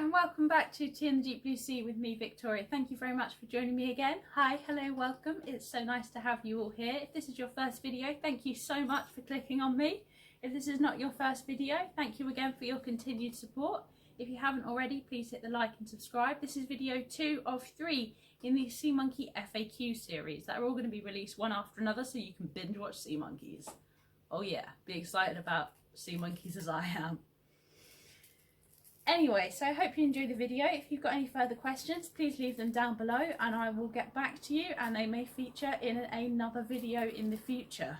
and welcome back to Tea in the Deep Blue Sea with me, Victoria. Thank you very much for joining me again. Hi, hello, welcome. It's so nice to have you all here. If this is your first video, thank you so much for clicking on me. If this is not your first video, thank you again for your continued support. If you haven't already, please hit the like and subscribe. This is video 2 of 3 in the Sea Monkey FAQ series that are all going to be released one after another so you can binge watch sea monkeys. Oh yeah, be excited about sea monkeys as I am. Anyway, so I hope you enjoyed the video. If you've got any further questions, please leave them down below and I will get back to you, and they may feature in another video in the future.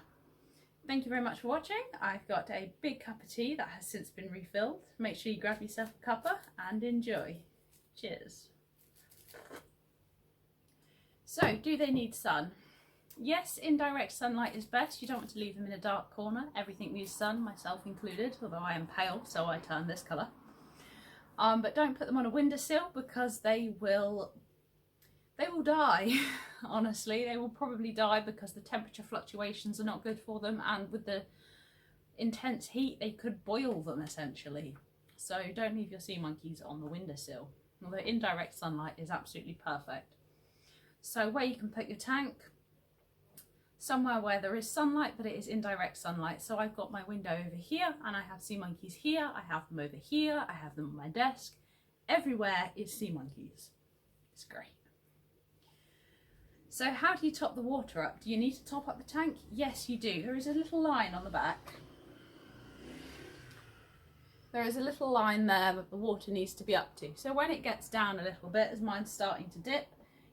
Thank you very much for watching. I've got a big cup of tea that has since been refilled. Make sure you grab yourself a cuppa and enjoy. Cheers. So, do they need sun? Yes, indirect sunlight is best. You don't want to leave them in a dark corner. Everything needs sun, myself included, although I am pale, so I turn this colour. But don't put them on a windowsill because they will die. Honestly, they will probably die because the temperature fluctuations are not good for them, and with the intense heat they could boil them essentially. So don't leave your sea monkeys on the windowsill, although indirect sunlight is absolutely perfect. So where you can put your tank, somewhere where there is sunlight but it is indirect sunlight. So I've got my window over here and I have sea monkeys here, I have them over here, I have them on my desk. Everywhere is sea monkeys. It's great. So how do you top the water up? Do you need to top up the tank? Yes, you do. There is a little line on the back. There is a little line there that the water needs to be up to. So when it gets down a little bit, as mine's starting to dip,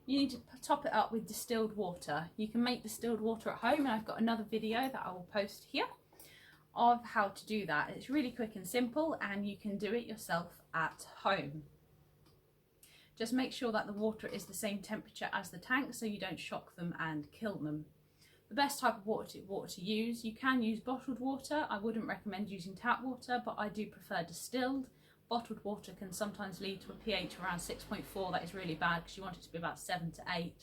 you need to top it up with distilled water. You can make distilled water at home, and I've got another video that I will post here of how to do that. It's really quick and simple, and you can do it yourself at home. Just make sure that the water is the same temperature as the tank so you don't shock them and kill them. The best type of water to use, you can use bottled water. I wouldn't recommend using tap water, but I do prefer distilled. Bottled water can sometimes lead to a pH around 6.4. That is really bad because you want it to be about 7 to 8.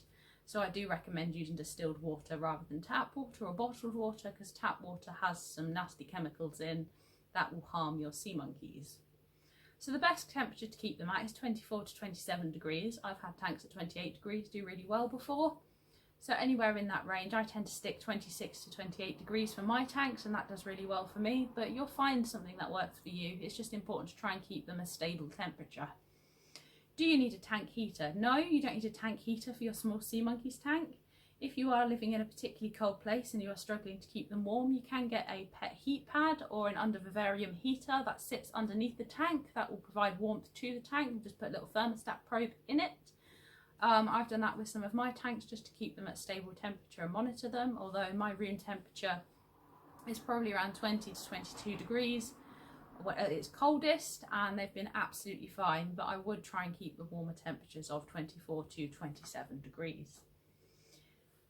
So I do recommend using distilled water rather than tap water or bottled water, because tap water has some nasty chemicals in that will harm your sea monkeys. So the best temperature to keep them at is 24 to 27 degrees. I've had tanks at 28 degrees do really well before. So anywhere in that range, I tend to stick 26 to 28 degrees for my tanks, and that does really well for me, but you'll find something that works for you. It's just important to try and keep them a stable temperature. Do you need a tank heater? No, you don't need a tank heater for your small sea monkeys tank. If you are living in a particularly cold place and you are struggling to keep them warm, you can get a pet heat pad or an under vivarium heater that sits underneath the tank that will provide warmth to the tank. You just put a little thermostat probe in it. I've done that with some of my tanks just to keep them at stable temperature and monitor them, although my room temperature is probably around 20 to 22 degrees at its coldest, and they've been absolutely fine, but I would try and keep the warmer temperatures of 24 to 27 degrees.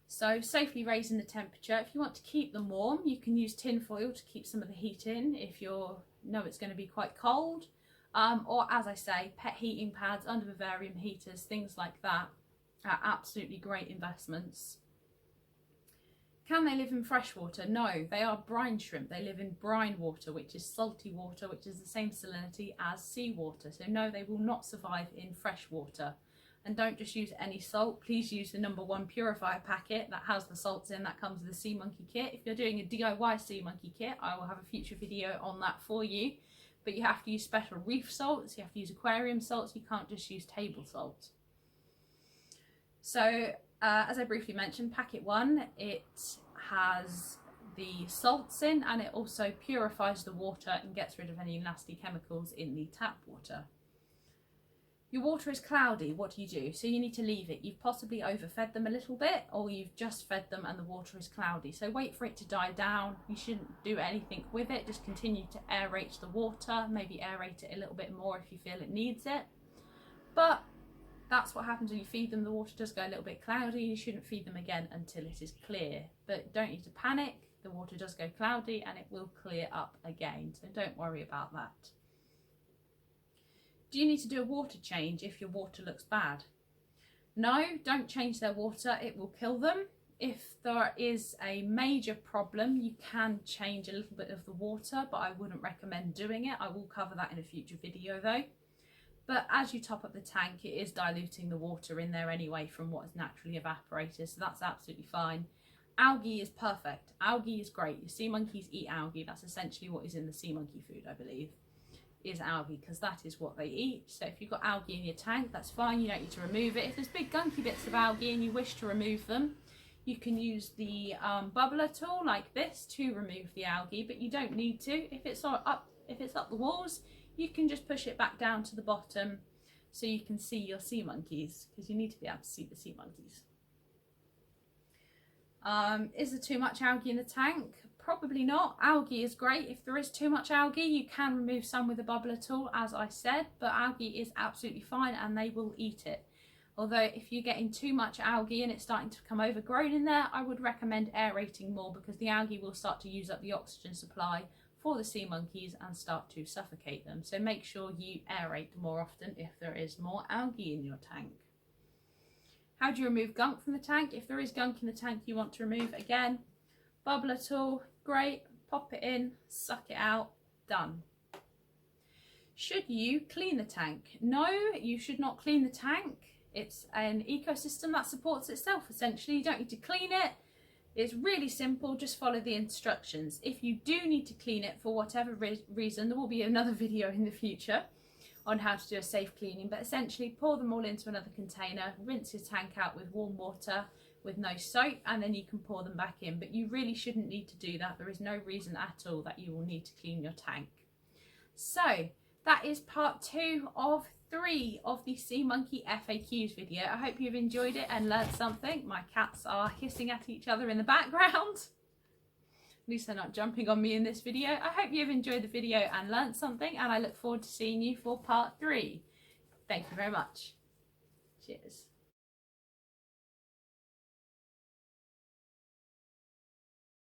So safely raising the temperature. If you want to keep them warm, you can use tin foil to keep some of the heat in if you know it's going to be quite cold. Or as I say, pet heating pads, under vivarium heaters, things like that are absolutely great investments. Can they live in freshwater? No, they are brine shrimp. They live in brine water, which is salty water, which is the same salinity as seawater. So no, they will not survive in freshwater. And don't just use any salt. Please use the #1 purifier packet that has the salts in that comes with the sea monkey kit. If you're doing a DIY sea monkey kit, I will have a future video on that for you. But you have to use special reef salts, you have to use aquarium salts, you can't just use table salt. So, as I briefly mentioned, packet 1, it has the salts in, and it also purifies the water and gets rid of any nasty chemicals in the tap water. Your water is cloudy, what do you do? So you need to leave it. You've possibly overfed them a little bit, or you've just fed them and the water is cloudy. So wait for it to die down. You shouldn't do anything with it. Just continue to aerate the water. Maybe aerate it a little bit more if you feel it needs it. But that's what happens when you feed them. The water does go a little bit cloudy. You shouldn't feed them again until it is clear. But don't need to panic. The water does go cloudy and it will clear up again. So don't worry about that. Do you need to do a water change if your water looks bad? No, don't change their water, it will kill them. If there is a major problem, you can change a little bit of the water, but I wouldn't recommend doing it. I will cover that in a future video though. But as you top up the tank, it is diluting the water in there anyway from what is naturally evaporated, so that's absolutely fine. Algae is perfect. Algae is great. Your sea monkeys eat algae. That's essentially what is in the sea monkey food, I believe, is algae, because that is what they eat. So if you've got algae in your tank, that's fine. You don't need to remove it. If there's big gunky bits of algae and you wish to remove them, you can use the bubbler tool like this to remove the algae, but you don't need to. If it's up the walls, you can just push it back down to the bottom so you can see your sea monkeys, because you need to be able to see the sea monkeys. Is there too much algae in the tank? Probably not. Algae is great. If there is too much algae, you can remove some with a bubbler tool, as I said, but algae is absolutely fine and they will eat it. Although if you're getting too much algae and it's starting to become overgrown in there, I would recommend aerating more, because the algae will start to use up the oxygen supply for the sea monkeys and start to suffocate them. So make sure you aerate more often if there is more algae in your tank. How do you remove gunk from the tank? If there is gunk in the tank you want to remove, again, bubbler tool, great, pop it in, suck it out, done. Should you clean the tank? No, you should not clean the tank. It's an ecosystem that supports itself, essentially. You don't need to clean it. It's really simple, just follow the instructions. If you do need to clean it for whatever reason, there will be another video in the future on how to do a safe cleaning, but essentially pour them all into another container, rinse your tank out with warm water with no soap, and then you can pour them back in. But you really shouldn't need to do that. There is no reason at all that you will need to clean your tank. So that is part 2 of 3 of the Sea Monkey FAQs video. I hope you've enjoyed it and learned something. My cats are hissing at each other in the background. At least they're not jumping on me in this video. I hope you've enjoyed the video and learnt something, and I look forward to seeing you for part 3. Thank you very much. Cheers.